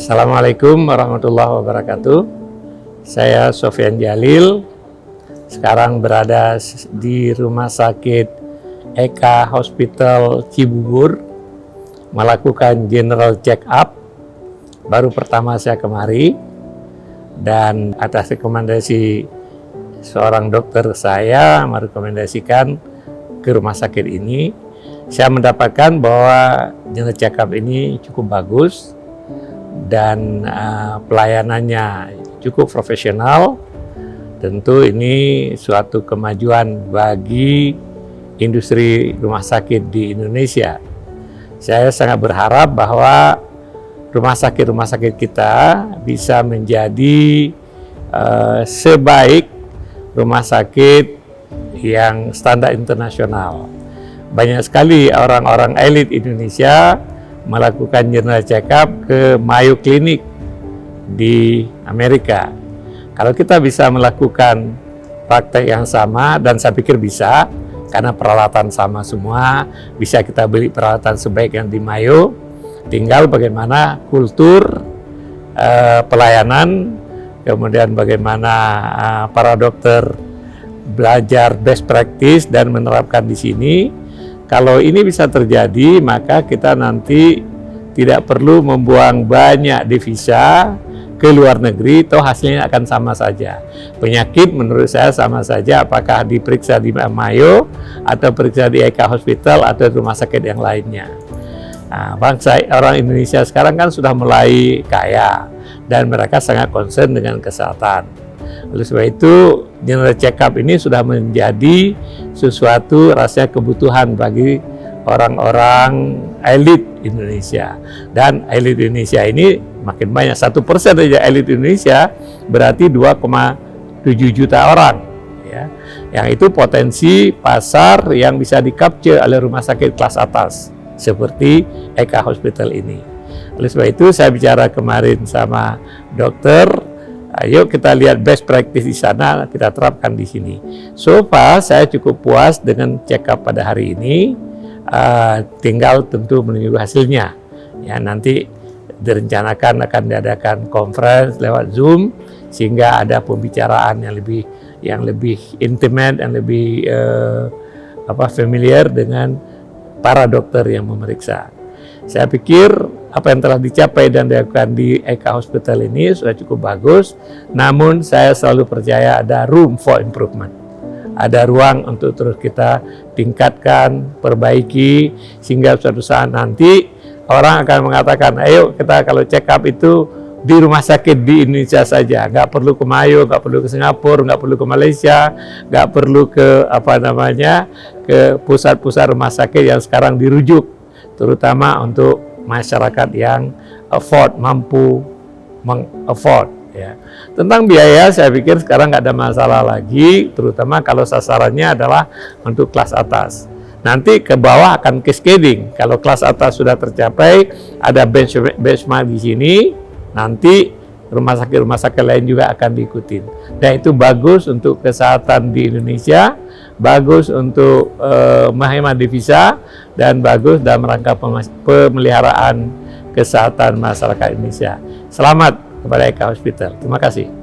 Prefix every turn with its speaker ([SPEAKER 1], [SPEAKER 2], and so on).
[SPEAKER 1] Assalamualaikum warahmatullahi wabarakatuh. Saya Sofyan Jalil, sekarang berada di Rumah Sakit Eka Hospital Cibubur, melakukan general check up. Baru pertama saya kemari, dan atas rekomendasi seorang dokter saya merekomendasikan ke rumah sakit ini. Saya mendapatkan bahwa general check up ini cukup bagus dan pelayanannya cukup profesional. Tentu ini suatu kemajuan bagi industri rumah sakit di Indonesia. Saya sangat berharap bahwa rumah sakit kita bisa menjadi sebaik rumah sakit yang standar internasional. Banyak sekali orang-orang elit Indonesia melakukan general check up ke Mayo Clinic di Amerika. Kalau kita bisa melakukan praktek yang sama, dan saya pikir bisa, karena peralatan sama semua, bisa kita beli peralatan sebaik yang di Mayo, tinggal bagaimana kultur pelayanan, kemudian bagaimana para dokter belajar best practice dan menerapkan di sini. Kalau ini bisa terjadi, maka kita nanti tidak perlu membuang banyak devisa ke luar negeri, toh hasilnya akan sama saja. Penyakit menurut saya sama saja, apakah diperiksa di Mayo, atau periksa di Eka Hospital, atau rumah sakit yang lainnya. Nah, bangsa orang Indonesia sekarang kan sudah mulai kaya, dan mereka sangat concern dengan kesehatan. Oleh sebab itu, general check up ini sudah menjadi sesuatu rasanya kebutuhan bagi orang-orang elit Indonesia. Dan elit Indonesia ini makin banyak. 1% saja elit Indonesia berarti 2,7 juta orang. Ya. Yang itu potensi pasar yang bisa di-capture oleh rumah sakit kelas atas, seperti Eka Hospital ini. Oleh sebab itu, saya bicara kemarin sama dokter, ayo kita lihat best practice di sana, kita terapkan di sini. So far, saya cukup puas dengan check up pada hari ini. Tinggal tentu menunggu hasilnya. Ya, nanti direncanakan akan diadakan conference lewat Zoom, sehingga ada pembicaraan yang lebih intimate dan lebih familiar dengan para dokter yang memeriksa. Saya pikir apa yang telah dicapai dan dilakukan di Eka Hospital ini sudah cukup bagus, namun saya selalu percaya ada room for improvement. Ada ruang untuk terus kita tingkatkan, perbaiki, sehingga suatu saat nanti orang akan mengatakan, ayo kita kalau check up itu di rumah sakit di Indonesia saja, nggak perlu ke Mayo, nggak perlu ke Singapura, nggak perlu ke Malaysia, nggak perlu ke ke pusat-pusat rumah sakit yang sekarang dirujuk, terutama untuk masyarakat yang mampu meng-afford. Ya. Tentang biaya, saya pikir sekarang nggak ada masalah lagi, terutama kalau sasarannya adalah untuk kelas atas. Nanti ke bawah akan cascading. Kalau kelas atas sudah tercapai, ada benchmark di sini, nanti rumah sakit lain juga akan diikutin. Dan itu bagus untuk kesehatan di Indonesia, bagus untuk menghemat devisa, dan bagus dalam rangka pemeliharaan kesehatan masyarakat Indonesia. Selamat kepada Eka Hospital. Terima kasih.